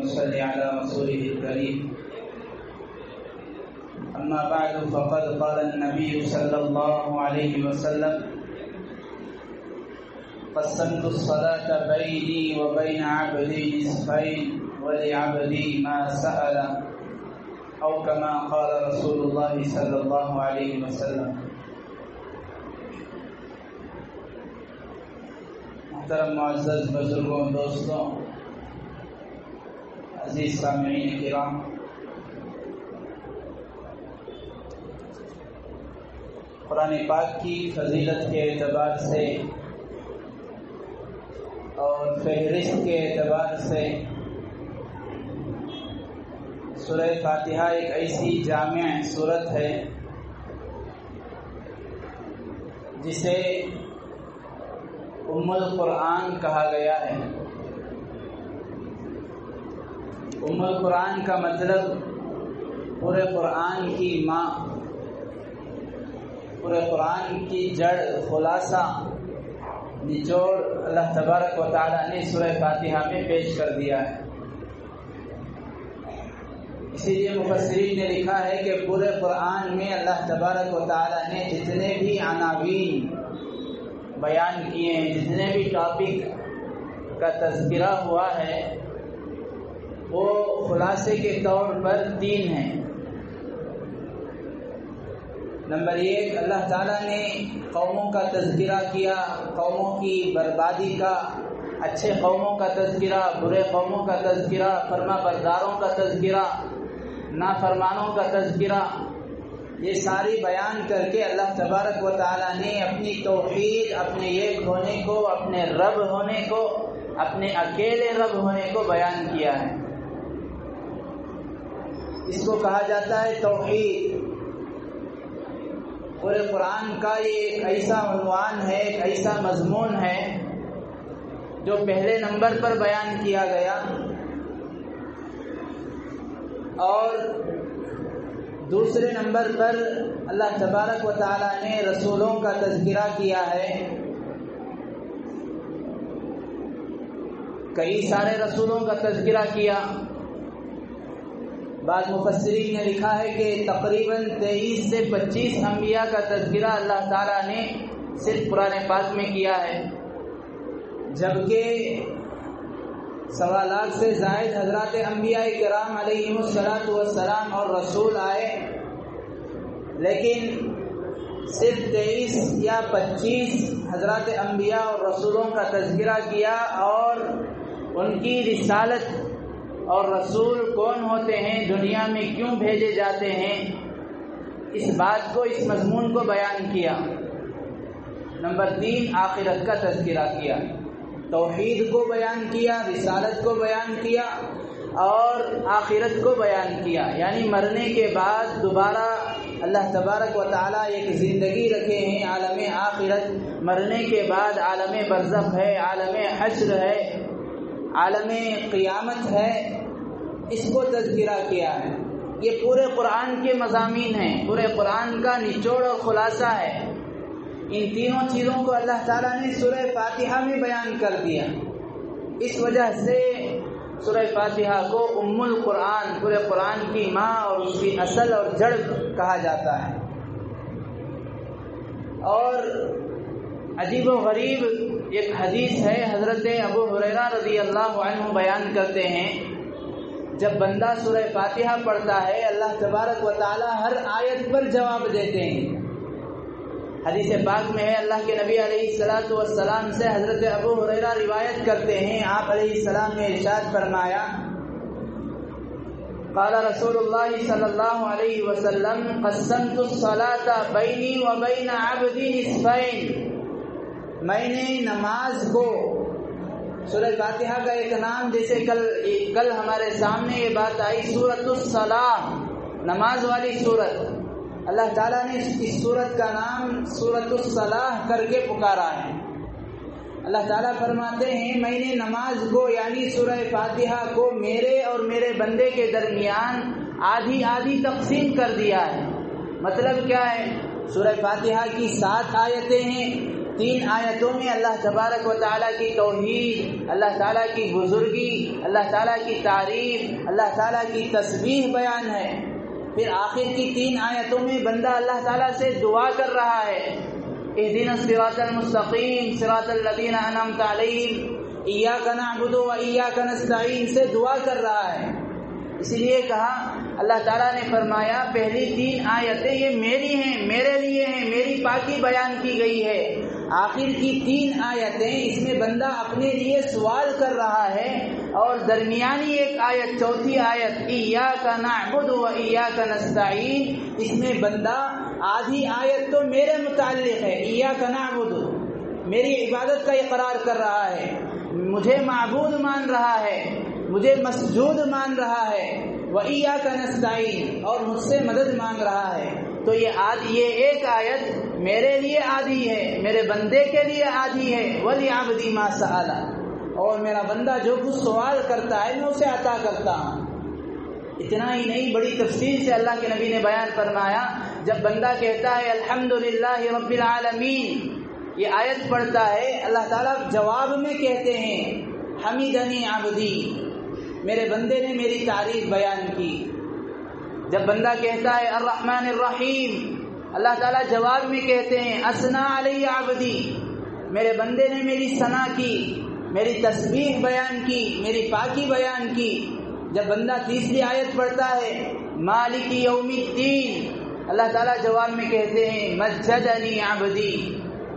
ونصلي على رسوله الكريم. أما بعد فقد قال النبي صلى الله عليه وسلم: قسمت الصلاة بيني وبين عبدي نصفين ولعبدي ما سأل، أو كما قال رسول الله صلى الله عليه وسلم. محترم معزز بزرگوں، دوستوں، عزیز سامعین کرام، قرآن پاک کی فضیلت کے اعتبار سے اور فہرست کے اعتبار سے سورہ فاتحہ ایک ایسی جامع سورت ہے جسے ام القرآن کہا گیا ہے. ام القرآن کا مطلب پورے قرآن کی ماں، پورے قرآن کی جڑ، خلاصہ، نچوڑ اللہ تبارک و تعالیٰ نے سورہ فاتحہ میں پیش کر دیا ہے. اسی لیے مفسرین نے لکھا ہے کہ پورے قرآن میں اللہ تبارک و تعالیٰ نے جتنے بھی عناوین بیان کیے ہیں، جتنے بھی ٹاپک کا تذکرہ ہوا ہے، وہ خلاصے کے طور پر 3 ہیں. نمبر 1، اللہ تعالیٰ نے قوموں کا تذکرہ کیا، قوموں کی بربادی کا، اچھے قوموں کا تذکرہ، برے قوموں کا تذکرہ، فرما برداروں کا تذکرہ، نافرمانوں کا تذکرہ. یہ ساری بیان کر کے اللہ تبارک و تعالیٰ نے اپنی توحید، اپنے ایک ہونے کو، اپنے رب ہونے کو، اپنے اکیلے رب ہونے کو بیان کیا ہے. اس کو کہا جاتا ہے توحید. پورے قرآن کا یہ ایک ایسا عنوان ہے، ایک ایسا مضمون ہے جو پہلے نمبر پر بیان کیا گیا، اور دوسرے نمبر پر اللہ تبارک و تعالیٰ نے رسولوں کا تذکرہ کیا ہے. کئی سارے رسولوں کا تذکرہ کیا. بعض مفسرین نے لکھا ہے کہ تقریباً 23 سے 25 انبیاء کا تذکرہ اللہ تعالیٰ نے صرف قرآن پاک میں کیا ہے، جبکہ 1.25 لاکھ سے زائد حضرات انبیاء کرام علیہم السلام اور رسول آئے، لیکن صرف 23 یا 25 حضرات انبیاء اور رسولوں کا تذکرہ کیا، اور ان کی رسالت اور رسول کون ہوتے ہیں، دنیا میں کیوں بھیجے جاتے ہیں، اس بات کو، اس مضمون کو بیان کیا. نمبر 3، آخرت کا تذکرہ کیا. توحید کو بیان کیا، رسالت کو بیان کیا، اور آخرت کو بیان کیا. یعنی مرنے کے بعد دوبارہ اللہ تبارک و تعالیٰ ایک زندگی رکھے ہیں، عالم آخرت. مرنے کے بعد عالم برزخ ہے، عالم حشر ہے، عالم قیامت ہے. اس کو تذکرہ کیا ہے. یہ پورے قرآن کے مضامین ہیں، پورے قرآن کا نچوڑ اور خلاصہ ہے. ان تینوں چیزوں کو اللہ تعالیٰ نے سورہ فاتحہ میں بیان کر دیا. اس وجہ سے سورہ فاتحہ کو ام القرآن، پورے قرآن کی ماں اور اس کی اصل اور جڑ کہا جاتا ہے. اور عجیب و غریب ایک حدیث ہے، حضرت ابو ہریرہ رضی اللہ عنہ بیان کرتے ہیں، جب بندہ سورہ فاتحہ پڑھتا ہے، اللہ تبارک و تعالیٰ ہر آیت پر جواب دیتے ہیں. حدیث پاک میں ہے، اللہ کے نبی علیہ السلام سے حضرت ابو ہریرہ روایت کرتے ہیں، آپ علیہ السلام نے ارشاد فرمایا، قال رسول اللہ صلی اللہ علیہ وسلم: قسمت الصلاة بینی وبین عبدی نصفین. میں نے نماز کو، سورہ فاتحہ کا ایک نام، جیسے کل ہمارے سامنے یہ بات آئی، سورۃ الصلاۃ، نماز والی سورت. اللہ تعالیٰ نے اس سورت کا نام سورۃ الصلاۃ کر کے پکارا ہے. اللہ تعالیٰ فرماتے ہیں، میں نے نماز کو، یعنی سورہ فاتحہ کو، میرے اور میرے بندے کے درمیان آدھی آدھی تقسیم کر دیا ہے. مطلب کیا ہے؟ سورہ فاتحہ کی 7 آیتیں ہیں، 3 آیتوں میں اللہ تبارک و تعالیٰ کی توحید، اللہ تعالیٰ کی بزرگی، اللہ تعالیٰ کی تعریف، اللہ تعالیٰ کی تسبیح بیان ہے۔ پھر آخر کی 3 آیتوں میں بندہ اللہ تعالیٰ سے دعا کر رہا ہے، اہدنا الصراط المستقیم صراط الذین انعمت علیہم ایاک نعبد و ایاک نستعین سے دعا کر رہا ہے۔ اسی لیے کہا اللہ تعالیٰ نے فرمایا پہلی 3 آیتیں یہ میری ہیں، میرے لیے ہیں، میری پاکی بیان کی گئی ہے۔ آخر کی 3 آیتیں اس میں بندہ اپنے لیے سوال کر رہا ہے، اور درمیانی ایک آیت 4تھی آیت ایاک نعبد و ایاک نستعین، اس میں بندہ آدھی آیت تو میرے متعلق ہے، ایاک نعبد میری عبادت کا اقرار کر رہا ہے، مجھے معبود مان رہا ہے، مجھے مسجود مان رہا ہے، وَإِيَّاكَ نَسْتَعِينُ اور مجھ سے مدد مانگ رہا ہے۔ تو یہ ایک آیت میرے لیے آدھی ہے، میرے بندے کے لیے آدھی ہے، وَلِعَبْدِ مَا سَأَلَ اور میرا بندہ جو کچھ سوال کرتا ہے میں اسے عطا کرتا ہوں۔ اتنا ہی نہیں، بڑی تفصیل سے اللہ کے نبی نے بیان فرمایا، جب بندہ کہتا ہے الحمدللہ رب العالمین، یہ آیت پڑھتا ہے، اللہ تعالیٰ جواب میں کہتے ہیں حمیدنی عبدی، میرے بندے نے میری تعریف بیان کی۔ جب بندہ کہتا ہے الرحمن الرحیم، اللہ تعالیٰ جواب میں کہتے ہیں اثنا علی عبدی، میرے بندے نے میری ثنا کی، میری تسبیح بیان کی، میری پاکی بیان کی۔ جب بندہ تیسری آیت پڑھتا ہے مالک یوم الدین، اللہ تعالیٰ جواب میں کہتے ہیں مجدنی عبدی،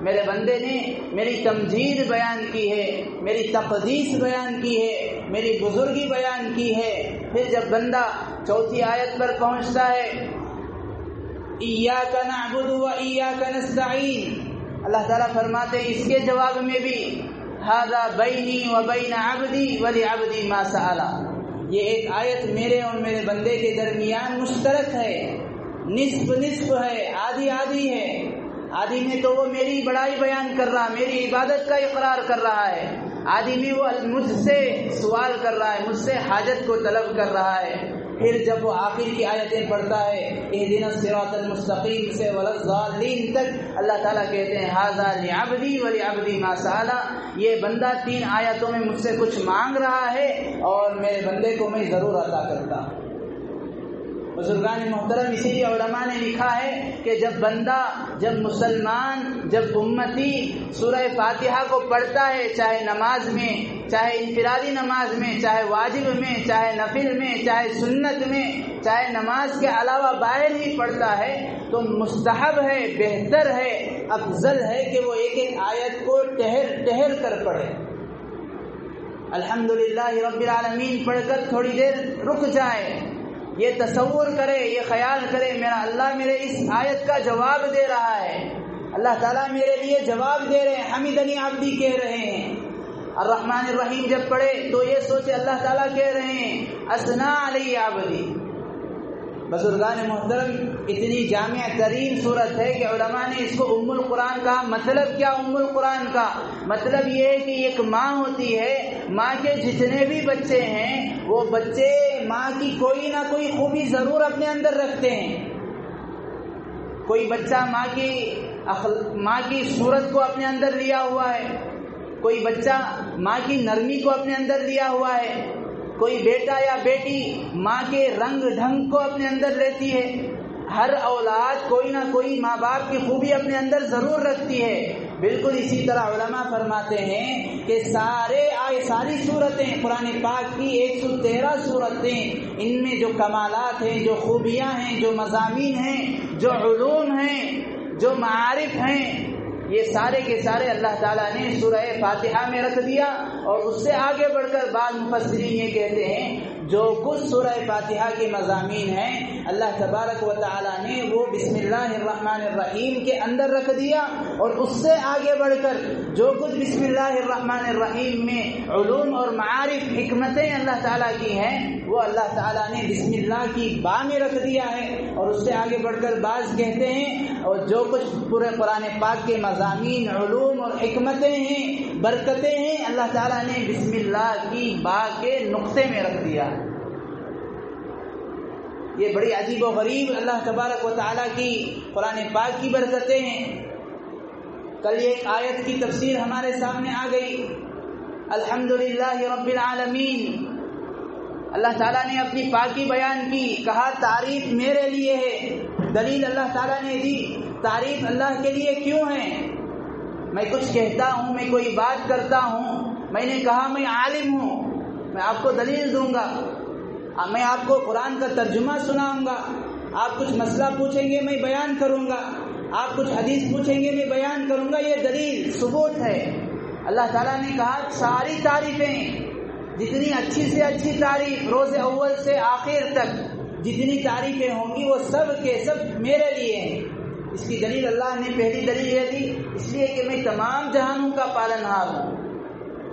میرے بندے نے میری تمجید بیان کی ہے، میری تقدیس بیان کی ہے، میری بزرگی بیان کی ہے۔ پھر جب بندہ 4تھی آیت پر پہنچتا ہے ایاک نعبد و ایاک نستعین، اللہ تعالیٰ فرماتے ہیں اس کے جواب میں بھی ھذا بینی و بین عبدی ولعبدی ما سأل، یہ ایک آیت میرے اور میرے بندے کے درمیان مشترک ہے، نصف نصف ہے، آدھی آدھی ہے۔ آدھی میں تو وہ میری بڑائی بیان کر رہا، میری عبادت کا اقرار کر رہا ہے، آدھی میں وہ مجھ سے سوال کر رہا ہے، مجھ سے حاجت کو طلب کر رہا ہے۔ پھر جب وہ آخر کی آیتیں پڑھتا ہے اہدنا الصراط المستقیم سے ولا الضالین تک، اللہ تعالیٰ کہتے ہیں ھذا لعبدی ولعبدی ما سأل، یہ بندہ 3 آیتوں میں مجھ سے کچھ مانگ رہا ہے اور میرے بندے کو میں ضرور عطا کرتا ہوں۔ بزرگان محترم، اسی لیے علماء نے لکھا ہے کہ جب مسلمان، جب امتی سورہ فاتحہ کو پڑھتا ہے، چاہے نماز میں، چاہے انفرادی نماز میں، چاہے واجب میں، چاہے نفل میں، چاہے سنت میں، چاہے نماز کے علاوہ باہر ہی پڑھتا ہے، تو مستحب ہے، بہتر ہے، افضل ہے کہ وہ ایک ایک آیت کو ٹہر کر پڑھے۔ الحمدللہ رب العالمین پڑھ کر تھوڑی دیر رک جائے، یہ تصور کرے، یہ خیال کرے میرا اللہ میرے اس آیت کا جواب دے رہا ہے، اللہ تعالیٰ میرے لیے جواب دے رہے ہیں، حمیدنی عبدی کہہ رہے ہیں۔ الرحمن الرحیم جب پڑھے تو یہ سوچے اللہ تعالیٰ کہہ رہے ہیں اثنا علی عبدی۔ بزرگان محترم، اتنی جامع ترین صورت ہے کہ علماء نے اس کو ام القرآن کہا۔ مطلب کیا ام القرآن کا؟ مطلب یہ ہے کہ ایک ماں ہوتی ہے، ماں کے جتنے بھی بچے ہیں وہ بچے ماں کی کوئی نہ کوئی خوبی ضرور اپنے اندر رکھتے ہیں۔ کوئی بچہ ماں کی صورت کو اپنے اندر لیا ہوا ہے، کوئی بچہ ماں کی نرمی کو اپنے اندر لیا ہوا ہے، کوئی بیٹا یا بیٹی ماں کے رنگ ڈھنگ کو اپنے اندر لیتی ہے۔ ہر اولاد کوئی نہ کوئی ماں باپ کی خوبی اپنے اندر ضرور رکھتی ہے۔ بالکل اسی طرح علماء فرماتے ہیں کہ ساری صورتیں قرآن پاک کی 113 صورتیں، ان میں جو کمالات ہیں، جو خوبیاں ہیں، جو مضامین ہیں، جو علوم ہیں، جو معارف ہیں، یہ سارے کے سارے اللہ تعالیٰ نے سورہ فاتحہ میں رکھ دیا۔ اور اس سے آگے بڑھ کر بعض مفسرین یہ کہتے ہیں جو کچھ سورہ فاتحہ کے مضامین ہیں اللہ تبارک و تعالیٰ نے وہ بسم اللہ الرحمن الرحیم کے اندر رکھ دیا، اور اس سے آگے بڑھ کر جو کچھ بسم اللہ الرحمن الرحیم میں علوم اور معارف، حکمتیں اللہ تعالیٰ کی ہیں وہ اللہ تعالیٰ نے بسم اللہ کی با میں رکھ دیا ہے۔ اور اس سے آگے بڑھ کر بعض کہتے ہیں اور جو کچھ پورے قرآن پاک کے مضامین، علوم اور حکمتیں ہیں، برکتیں ہیں، اللہ تعالیٰ نے بسم اللہ کی با کے نقطے میں رکھ دیا۔ یہ بڑی عجیب و غریب اللہ تبارک و تعالیٰ کی قرآن پاک کی برکتیں ہیں۔ کل ایک آیت کی تفسیر ہمارے سامنے آ گئی، الحمدللہ رب العالمین۔ اللہ تعالیٰ نے اپنی پاکی بیان کی، کہا تعریف میرے لیے ہے۔ دلیل اللہ تعالیٰ نے دی، تعریف اللہ کے لیے کیوں ہے؟ میں کچھ کہتا ہوں، میں کوئی بات کرتا ہوں، میں نے کہا میں عالم ہوں، میں آپ کو دلیل دوں گا، میں آپ کو قرآن کا ترجمہ سناؤں گا، آپ کچھ مسئلہ پوچھیں گے میں بیان کروں گا، آپ کچھ حدیث پوچھیں گے میں بیان کروں گا، یہ دلیل ثبوت ہے۔ اللہ تعالیٰ نے کہا ساری تعریفیں، جتنی اچھی سے اچھی تعریف روز اول سے آخر تک جتنی تعریفیں ہوں گی وہ سب کے سب میرے لیے ہیں۔ اس کی دلیل اللہ نے پہلی دلیل یہ دی، اس لیے کہ میں تمام جہانوں کا پالن ہار ہوں۔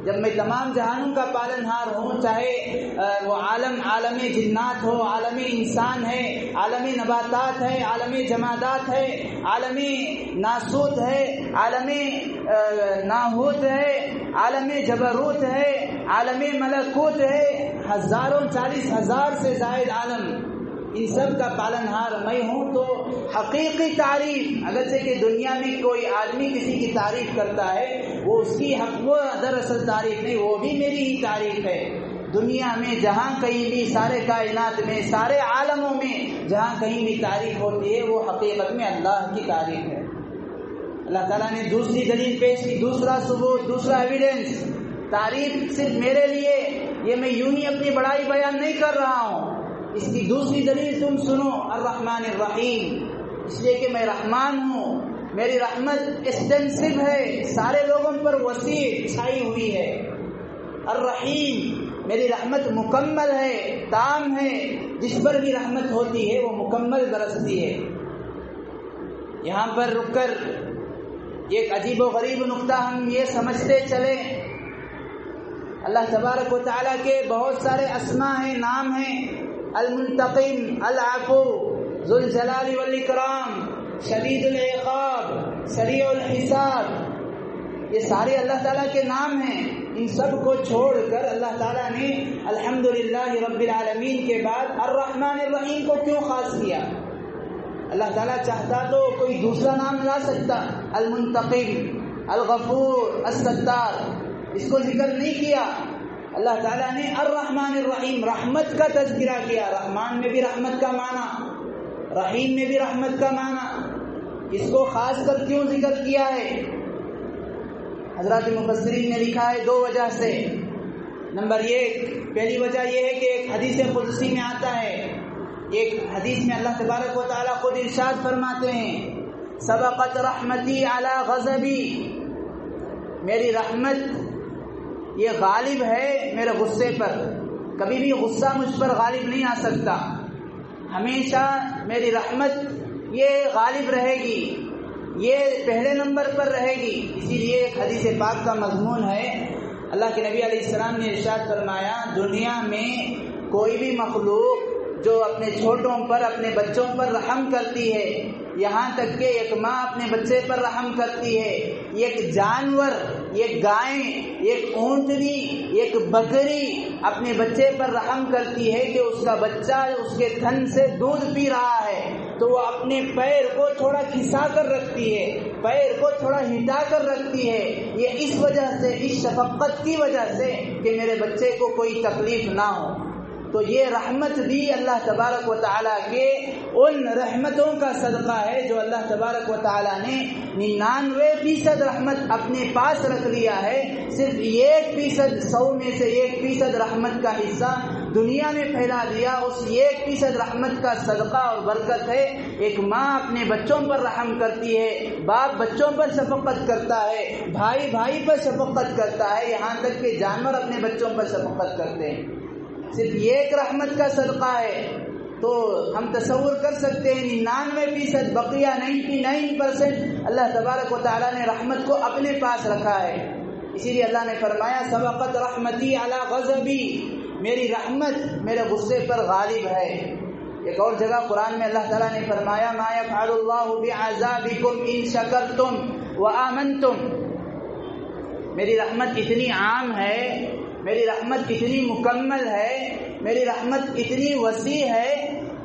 جب میں تمام جہانوں کا پالن ہار ہوں، چاہے وہ عالم جنات ہو، عالم انسان ہے، عالم نباتات ہے، عالم جمادات ہے، عالم ناسوت ہے، عالم ناہوت ہے، عالم جبروت ہے، عالم ملکوت ہے، 40,000 سے زائد عالم، ان سب کا پالن ہار میں ہوں۔ تو حقیقی تعریف، اگرچہ کہ دنیا میں کوئی آدمی کسی کی تعریف کرتا ہے، وہ اس کی حق وہ دراصل تعریف نہیں، وہ بھی میری ہی تعریف ہے۔ دنیا میں جہاں کہیں بھی، سارے کائنات میں، سارے عالموں میں جہاں کہیں بھی تعریف ہوتی ہے، وہ حقیقت میں اللہ کی تعریف ہے۔ اللہ تعالیٰ نے دوسری دلیل پیش کی، دوسرا ثبوت، دوسرا ایویڈنس، تعریف صرف میرے لیے، یہ میں یوں ہی اپنی بڑائی بیان نہیں کر رہا ہوں۔ اس کی دوسری دلیل تم سنو، الرحمن الرحیم، اس لیے کہ میں رحمان ہوں، میری رحمت ایکسٹینسو ہے، سارے لوگوں پر وسیع چھائی ہوئی ہے۔ الرحیم، میری رحمت مکمل ہے، تام ہے، جس پر بھی رحمت ہوتی ہے وہ مکمل برستی ہے۔ یہاں پر رک کر ایک عجیب و غریب نقطہ ہم یہ سمجھتے چلیں، اللہ تبارک و تعالیٰ کے بہت سارے اسماء ہیں، نام ہیں، المنتقم، العفو، ذو الجلال والاکرام، شدید العقاب، سریع الحساب، یہ سارے اللہ تعالیٰ کے نام ہیں۔ ان سب کو چھوڑ کر اللہ تعالیٰ نے الحمدللہ رب العالمین کے بعد الرحمن الرحیم کو کیوں خاص کیا؟ اللہ تعالیٰ چاہتا تو کوئی دوسرا نام لا سکتا، المنتقم، الغفور، الستار، اس کو ذکر نہیں کیا۔ اللہ تعالیٰ نے الرحمن الرحیم، رحمت کا تذکرہ کیا۔ رحمان میں بھی رحمت کا معنی، رحیم میں بھی رحمت کا معنی، اس کو خاص کر کیوں ذکر کیا ہے؟ حضرات مفسرین نے لکھا ہے دو وجہ سے۔ نمبر 1، پہلی وجہ یہ ہے کہ ایک حدیث قدسی میں آتا ہے، ایک حدیث میں اللہ تبارک و تعالیٰ خود ارشاد فرماتے ہیں، سبقت رحمتی علی غضبی، میری رحمت یہ غالب ہے میرے غصے پر، کبھی بھی غصہ مجھ پر غالب نہیں آ سکتا، ہمیشہ میری رحمت یہ غالب رہے گی، یہ پہلے نمبر پر رہے گی۔ اسی لیے ایک حدیث پاک کا مضمون ہے، اللہ کے نبی علیہ السلام نے ارشاد فرمایا، دنیا میں کوئی بھی مخلوق جو اپنے چھوٹوں پر، اپنے بچوں پر رحم کرتی ہے، یہاں تک کہ ایک ماں اپنے بچے پر رحم کرتی ہے، ایک جانور، ایک گائے، ایک اونٹنی، ایک بکری اپنے بچے پر رحم کرتی ہے کہ اس کا بچہ اس کے تھن سے دودھ پی رہا ہے تو وہ اپنے پیر کو تھوڑا کھسا کر رکھتی ہے، پیر کو تھوڑا ہٹا کر رکھتی ہے، یہ اس وجہ سے، اس شفقت کی وجہ سے کہ میرے بچے کو کوئی تکلیف نہ ہو۔ تو یہ رحمت بھی اللہ تبارک و تعالیٰ کے ان رحمتوں کا صدقہ ہے جو اللہ تبارک و تعالیٰ نے 99% رحمت اپنے پاس رکھ لیا ہے، صرف 1%، 100 میں سے 1% رحمت کا حصہ دنیا میں پھیلا دیا۔ اس 1% رحمت کا صدقہ اور برکت ہے، ایک ماں اپنے بچوں پر رحم کرتی ہے، باپ بچوں پر شفقت کرتا ہے، بھائی بھائی پر شفقت کرتا ہے، یہاں تک کہ جانور اپنے بچوں پر شفقت کرتے ہیں، صرف ایک رحمت کا صدقہ ہے۔ تو ہم تصور کر سکتے ہیں 99% بقیہ 99% اللہ تبارک و تعالیٰ نے رحمت کو اپنے پاس رکھا ہے۔ اسی لیے اللہ نے فرمایا سبقت رحمتی علی غضبی، میری رحمت میرے غصے پر غالب ہے۔ ایک اور جگہ قرآن میں اللہ تعالیٰ نے فرمایا ما یفعل اللہ بعذابکم ان شکرتم وآمنتم، میری رحمت اتنی عام ہے، میری رحمت اتنی مکمل ہے، میری رحمت اتنی وسیع ہے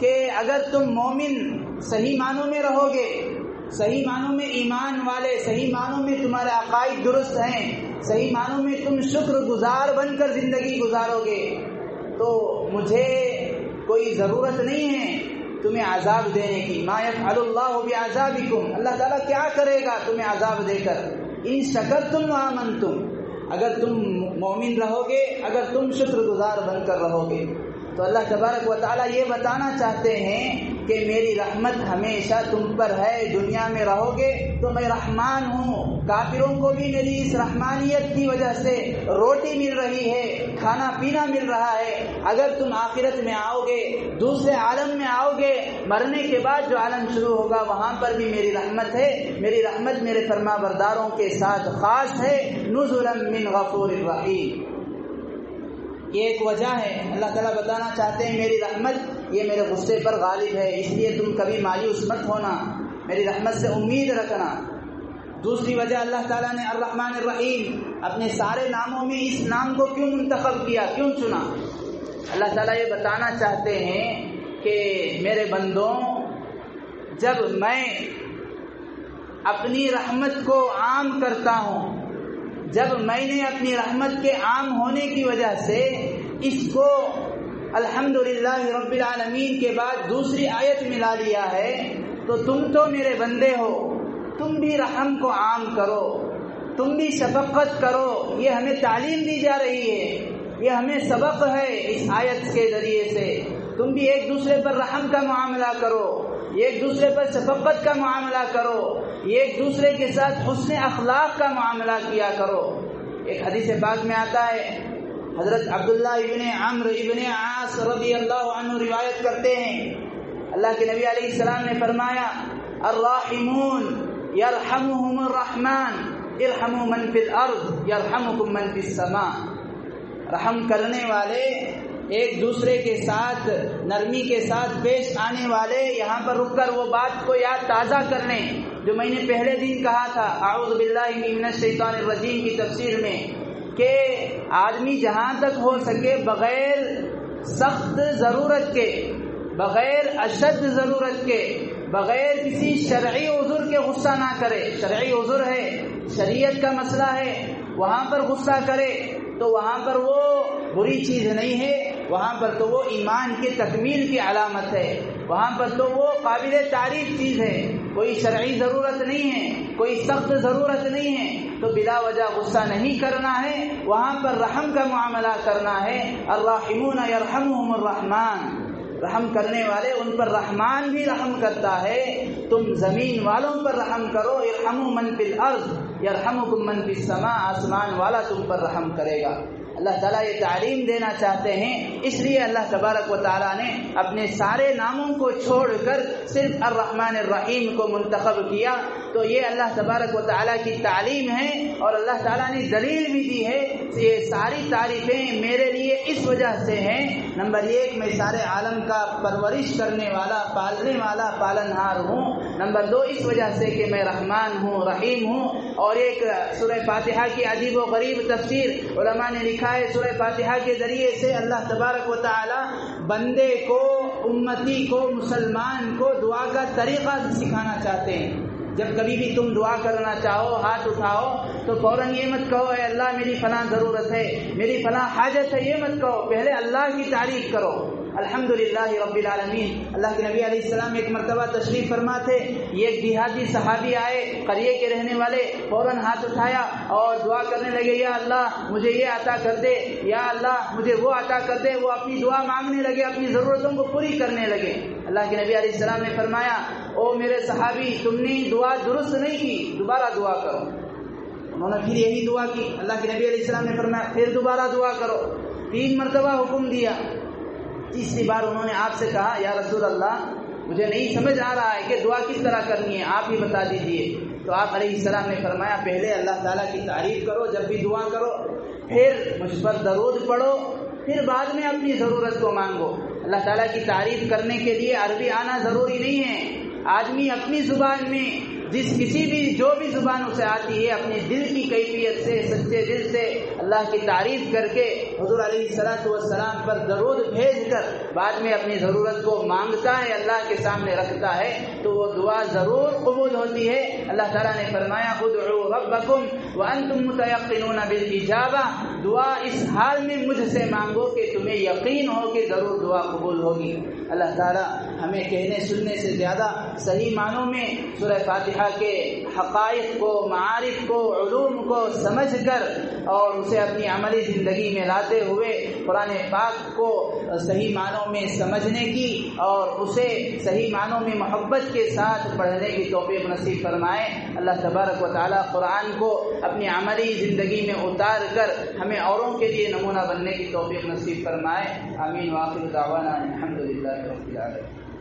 کہ اگر تم مومن صحیح معنوں میں رہو گے، صحیح معنوں میں ایمان والے، صحیح معنوں میں تمہارے عقائد درست ہیں، صحیح معنوں میں تم شکر گزار بن کر زندگی گزارو گے، تو مجھے کوئی ضرورت نہیں ہے تمہیں عذاب دینے کی۔ ما یفعل اللہ بعذابکم، اللہ تعالیٰ کیا کرے گا تمہیں عذاب دے کر؟ ان شکرتم وآمنتم، اگر تم مومن رہو گے، اگر تم شکر گزار بن کر رہو گے۔ تو اللہ تبارک و تعالیٰ یہ بتانا چاہتے ہیں کہ میری رحمت ہمیشہ تم پر ہے، دنیا میں رہو گے تو میں رحمان ہوں۔ کافروں کو بھی میری اس رحمانیت کی وجہ سے روٹی مل رہی ہے، کھانا پینا مل رہا ہے۔ اگر تم آخرت میں آؤ گے، دوسرے عالم میں آؤ گے، مرنے کے بعد جو عالم شروع ہوگا وہاں پر بھی میری رحمت ہے۔ میری رحمت میرے فرما برداروں کے ساتھ خاص ہے، نزلا من غفور الرحیم۔ یہ ایک وجہ ہے، اللہ تعالیٰ بتانا چاہتے ہیں میری رحمت یہ میرے غصے پر غالب ہے، اس لیے تم کبھی مایوس مت ہونا، میری رحمت سے امید رکھنا۔ دوسری وجہ اللہ تعالیٰ نے الرحمن الرحیم اپنے سارے ناموں میں اس نام کو کیوں منتخب کیا، کیوں چنا؟ اللہ تعالیٰ یہ بتانا چاہتے ہیں کہ میرے بندوں، جب میں اپنی رحمت کو عام کرتا ہوں، جب میں نے اپنی رحمت کے عام ہونے کی وجہ سے اس کو الحمدللہ رب العالمین کے بعد دوسری آیت ملا لیا ہے، تو تم تو میرے بندے ہو، تم بھی رحم کو عام کرو، تم بھی شفقت کرو۔ یہ ہمیں تعلیم دی جا رہی ہے، یہ ہمیں سبق ہے اس آیت کے ذریعے سے۔ تم بھی ایک دوسرے پر رحم کا معاملہ کرو، ایک دوسرے پر شفقت کا معاملہ کرو، ایک دوسرے کے ساتھ حسن اخلاق کا معاملہ کیا کرو۔ ایک حدیث پاک میں آتا ہے، حضرت عبداللہ ابن عمرو ابن عاص رضی اللہ عنہ روایت کرتے ہیں، اللہ کے نبی علیہ السلام نے فرمایا، الراحمون یرحمہم الرحمن ارحموا من فی الارض یرحمکم من فی السماء۔ رحم کرنے والے، ایک دوسرے کے ساتھ نرمی کے ساتھ پیش آنے والے، یہاں پر رک کر وہ بات کو یاد تازہ کر لیں جو میں نے پہلے دن کہا تھا اعوذ باللہ من الشیطان الرجیم کی تفسیر میں، کہ آدمی جہاں تک ہو سکے بغیر سخت ضرورت کے، بغیر اشد ضرورت کے، بغیر کسی شرعی عذر کے غصہ نہ کرے۔ شرعی عذر ہے، شریعت کا مسئلہ ہے، وہاں پر غصہ کرے تو وہاں پر وہ بری چیز نہیں ہے، وہاں پر تو وہ ایمان کی تکمیل کی علامت ہے، وہاں پر تو وہ قابل تعریف چیز ہے۔ کوئی شرعی ضرورت نہیں ہے، کوئی سخت ضرورت نہیں ہے تو بلا وجہ غصہ نہیں کرنا ہے، وہاں پر رحم کا معاملہ کرنا ہے۔ الراحمون یرحمہم الرحمن، رحم کرنے والے ان پر رحمان بھی رحم کرتا ہے۔ تم زمین والوں پر رحم کرو، ارحموا من فی الارض یرحمکم من فی السماء، آسمان والا تم پر رحم کرے گا۔ اللہ تعالیٰ یہ تعلیم دینا چاہتے ہیں، اس لیے اللہ تبارک و تعالیٰ نے اپنے سارے ناموں کو چھوڑ کر صرف الرحمن الرحیم کو منتخب کیا۔ تو یہ اللہ تبارک و تعالیٰ کی تعلیم ہے، اور اللہ تعالیٰ نے دلیل بھی دی ہے۔ یہ ساری تعریفیں میرے لیے اس وجہ سے ہیں، نمبر ایک، میں سارے عالم کا پرورش کرنے والا، پالنے والا، پالنہار ہوں۔ نمبر دو، اس وجہ سے کہ میں رحمان ہوں، رحیم ہوں۔ اور ایک سورہ فاتحہ کی عجیب و غریب تفسیر علماء نے لکھا ہے، سورہ فاتحہ کے ذریعے سے اللہ تبارک و تعالی بندے کو، امتی کو، مسلمان کو دعا کا طریقہ سکھانا چاہتے ہیں۔ جب کبھی بھی تم دعا کرنا چاہو، ہاتھ اٹھاؤ تو فوراً یہ مت کہو اے اللہ میری فلاں ضرورت ہے، میری فلاں حاجت ہے، یہ مت کہو، پہلے اللہ کی تعریف کرو۔ الحمدللہ رب العالمین۔ اللہ کے نبی علیہ السلام ایک مرتبہ تشریف فرما تھے، یہ ایک دیہاتی صحابی آئے، قریے کے رہنے والے، فوراً ہاتھ اٹھایا اور دعا کرنے لگے، یا اللہ مجھے یہ عطا کر دے، یا اللہ مجھے وہ عطا کر دے۔ وہ اپنی دعا مانگنے لگے، اپنی ضرورتوں کو پوری کرنے لگے۔ اللہ کے نبی علیہ السلام نے فرمایا، او میرے صحابی، تم نے دعا درست نہیں کی، دوبارہ دعا کرو۔ انہوں نے پھر یہی دعا کی۔ اللہ کے نبی علیہ السلام نے فرمایا پھر دوبارہ دعا کرو۔ 3 مرتبہ حکم دیا۔ تیسری بار انہوں نے آپ سے کہا، یا رسول اللہ مجھے نہیں سمجھ آ رہا ہے کہ دعا کس طرح کرنی ہے، آپ ہی بتا دیجئے۔ تو آپ علیہ السلام نے فرمایا پہلے اللہ تعالیٰ کی تعریف کرو جب بھی دعا کرو، پھر مجھ پر درود پڑھو، پھر بعد میں اپنی ضرورت کو مانگو۔ اللہ تعالیٰ کی تعریف کرنے کے لیے عربی آنا ضروری نہیں ہے۔ آدمی اپنی زبان میں، جو بھی زبان اسے آتی ہے، اپنے دل کی کیفیت سے، سچے دل سے اللہ کی تعریف کر کے حضور علیہ الصلوۃ والسلام پر درود بھیج کر بعد میں اپنی ضرورت کو مانگتا ہے، اللہ کے سامنے رکھتا ہے، تو وہ دعا ضرور قبول ہوتی ہے۔ اللہ تعالیٰ نے فرمایا ادعوا ربکم وانتم متیقنون بالاجابہ، دعا اس حال میں مجھ سے مانگو کہ تمہیں یقین ہو کہ ضرور دعا قبول ہوگی۔ اللہ تعالیٰ ہمیں کہنے سننے سے زیادہ صحیح معنوں میں سورہ فاتحہ کے حقائق کو، معارف کو، علوم کو سمجھ کر اور اسے اپنی عملی زندگی میں لاتے ہوئے قرآن پاک کو صحیح معنوں میں سمجھنے کی اور اسے صحیح معنوں میں محبت کے ساتھ پڑھنے کی توفیق نصیب فرمائے۔ اللہ تبارک و تعالیٰ قرآن کو اپنی عملی زندگی میں اتار کر ہمیں اوروں کے لیے نمونہ بننے کی توفیق نصیب فرمائے۔ آمین۔ وآخر دعوانا الحمدللہ رب العالمین۔